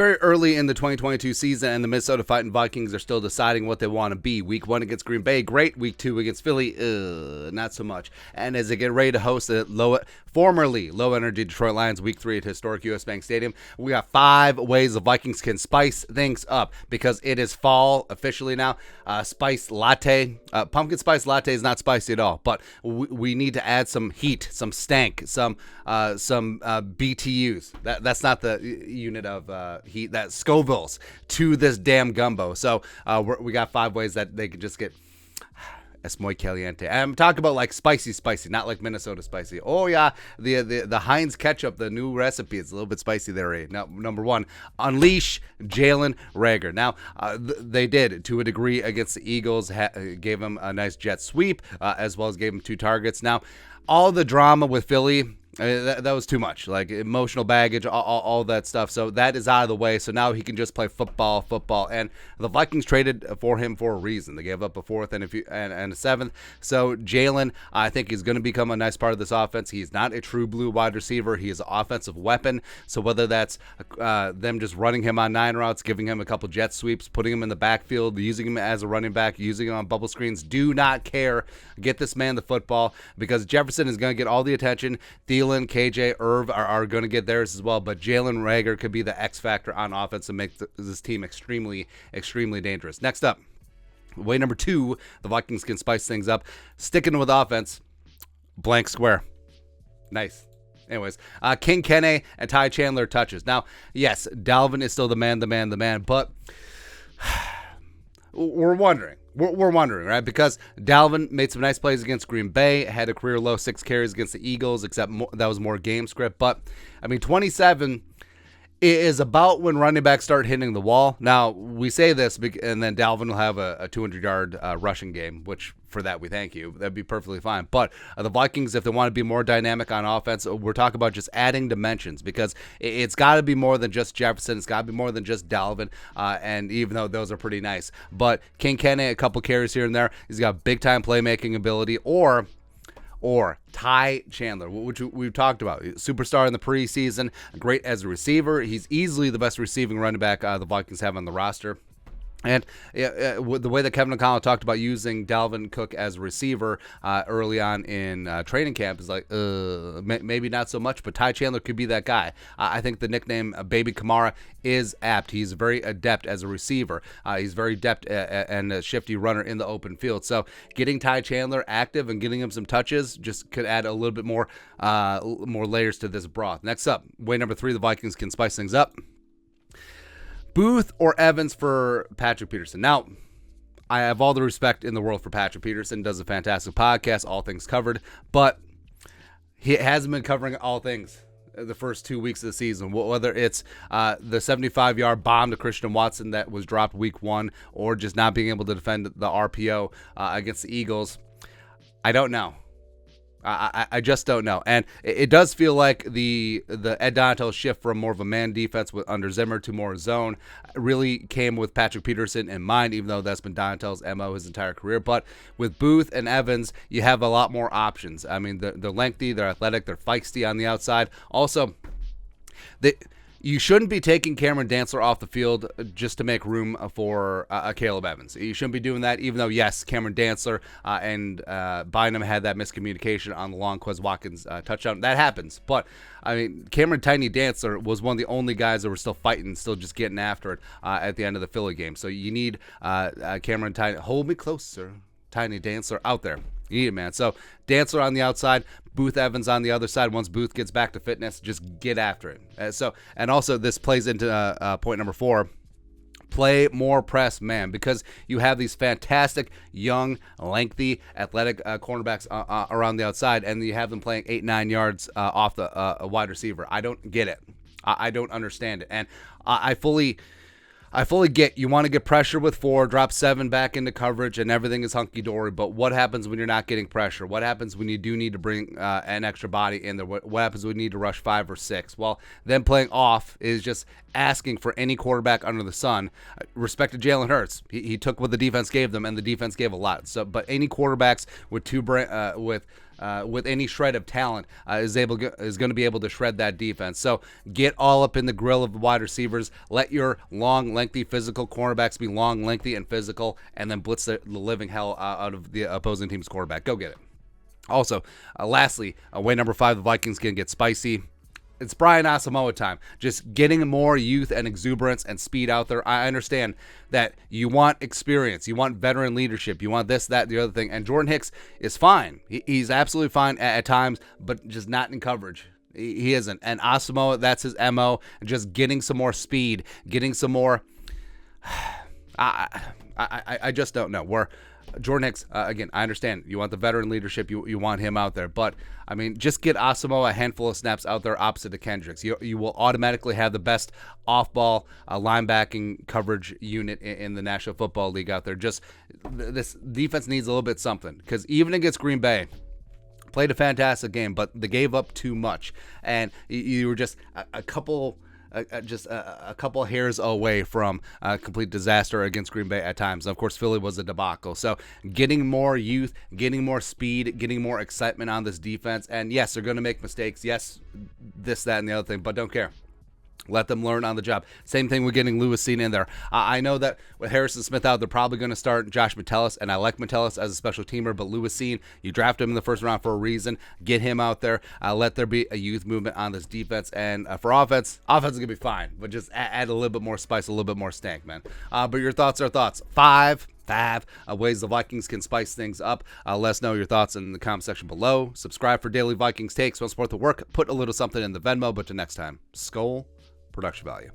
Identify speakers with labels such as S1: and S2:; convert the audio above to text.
S1: very early in the 2022 season, and the Minnesota Vikings are still deciding what they want to be. Week 1 against Green Bay, great. Week 2 against Philly, not so much. And as they get ready to host the formerly low-energy Detroit Lions, Week 3 at historic US Bank Stadium, we got 5 ways the Vikings can spice things up because it is fall officially now. Spice latte, pumpkin spice latte is not spicy at all, but we need to add some heat, some stank, some BTUs. That's not the unit of heat, that Scovilles to this damn gumbo. So we got 5 ways that they can just get es muy caliente. And I'm talking about like spicy, not like Minnesota spicy. Oh yeah, the Heinz ketchup, the new recipe, it's a little bit spicy there. Right? Now, number 1, unleash Jalen Reagor. Now they did to a degree against the Eagles, gave him a nice jet sweep, as well as gave him 2 targets. Now all the drama with Philly, that was too much, like emotional baggage, all that stuff. So that is out of the way. So now he can just play football. And the Vikings traded for him for a reason. They gave up a 4th and a 7th. So Jalen, I think, is going to become a nice part of this offense. He's not a true blue wide receiver. He is an offensive weapon. So whether that's them just running him on 9 routes, giving him a couple jet sweeps, putting him in the backfield, using him as a running back, using him on bubble screens, do not care. Get this man the football because Jefferson is going to get all the attention. Thielen, KJ, Irv are going to get theirs as well, but Jalen Reagor could be the X factor on offense and make this team extremely, extremely dangerous. Next up, way number 2, the Vikings can spice things up. Sticking with offense, blank square. Nice. Anyways, King Kene and Ty Chandler touches. Now, yes, Dalvin is still the man, but we're wondering, right? Because Dalvin made some nice plays against Green Bay, had a career low 6 carries against the Eagles, except that was more game script. But, 27 is about when running backs start hitting the wall. Now, we say this, and then Dalvin will have a 200-yard rushing game, which for that we thank you. That'd be perfectly fine. But the Vikings, if they want to be more dynamic on offense, we're talking about just adding dimensions because it's got to be more than just Jefferson. It's got to be more than just Dalvin, and even though those are pretty nice. But King Kene, a couple carries here and there. He's got big-time playmaking ability, or Ty Chandler, which we've talked about. Superstar in the preseason, great as a receiver. He's easily the best receiving running back the Vikings have on the roster. And the way that Kevin O'Connell talked about using Dalvin Cook as a receiver early on in training camp is like, maybe not so much, but Ty Chandler could be that guy. I think the nickname Baby Kamara is apt. He's very adept as a receiver. He's very adept and a shifty runner in the open field. So getting Ty Chandler active and getting him some touches just could add a little bit more layers to this broth. Next up, way number 3, the Vikings can spice things up. Booth or Evans for Patrick Peterson. Now, I have all the respect in the world for Patrick Peterson. Does a fantastic podcast, All Things Covered, but he hasn't been covering all things the first 2 weeks of the season, whether it's the 75-yard bomb to Christian Watson that was dropped week 1 or just not being able to defend the RPO against the Eagles. I don't know. I just don't know. And it does feel like the Ed Donatell shift from more of a man defense under Zimmer to more zone really came with Patrick Peterson in mind, even though that's been Donatell's MO his entire career. But with Booth and Evans, you have a lot more options. They're lengthy, they're athletic, they're feisty on the outside. Also, you shouldn't be taking Cameron Dantzler off the field just to make room for Caleb Evans. You shouldn't be doing that, even though, yes, Cameron Dantzler and Bynum had that miscommunication on the long Quez Watkins touchdown. That happens. But, Cameron Tiny Dantzler was one of the only guys that were still fighting, still just getting after it at the end of the Philly game. So you need Cameron Tiny. Hold me closer, Tiny Dantzler out there. You need it, man. So Dantzler on the outside, Booth Evans on the other side. Once Booth gets back to fitness, just get after it. And also this plays into point number 4. Play more press man, because you have these fantastic, young, lengthy, athletic cornerbacks around the outside, and you have them playing 8-9 yards off the wide receiver. I don't get it. I don't understand it. And I fully get you want to get pressure with 4, drop 7 back into coverage, and everything is hunky-dory. But what happens when you're not getting pressure? What happens when you do need to bring an extra body in there? What happens when you need to rush 5 or 6? Well, them playing off is just asking for any quarterback under the sun. Respect to Jalen Hurts. He took what the defense gave them, and the defense gave a lot. So, but any quarterbacks with with any shred of talent, is going to be able to shred that defense. So get all up in the grill of the wide receivers. Let your long, lengthy, physical cornerbacks be long, lengthy, and physical, and then blitz the living hell out of the opposing team's quarterback. Go get it. Also, lastly, way number 5, the Vikings can get spicy. It's Brian Asamoah time. Just getting more youth and exuberance and speed out there. I understand that you want experience. You want veteran leadership. You want this, that, the other thing. And Jordan Hicks is fine. He's absolutely fine at times, but just not in coverage. He isn't. And Asamoah, that's his MO. Just getting some more speed, getting some more... I just don't know. Where Jordan Hicks, again, I understand you want the veteran leadership, you want him out there, but I mean, just get Asamoah a handful of snaps out there opposite of Kendricks. You will automatically have the best off-ball linebacking coverage unit in the National Football League out there. Just this defense needs a little bit something, because even against Green Bay, played a fantastic game, but they gave up too much, and you were just a couple hairs away from complete disaster against Green Bay at times. And of course, Philly was a debacle. So getting more youth, getting more speed, getting more excitement on this defense. And yes, they're going to make mistakes. Yes, this, that, and the other thing, but don't care. Let them learn on the job. Same thing with getting Lewis Cine in there. I know that with Harrison Smith out, they're probably going to start Josh Metellus, and I like Metellus as a special teamer, but Lewis Cine, you draft him in the first round for a reason. Get him out there. Let there be a youth movement on this defense. And for offense is going to be fine, but just add a little bit more spice, a little bit more stank, man. But your thoughts are thoughts. Five ways the Vikings can spice things up. Let us know your thoughts in the comment section below. Subscribe for daily Vikings takes. Want to support the work, put a little something in the Venmo. But till next time, Skol production value.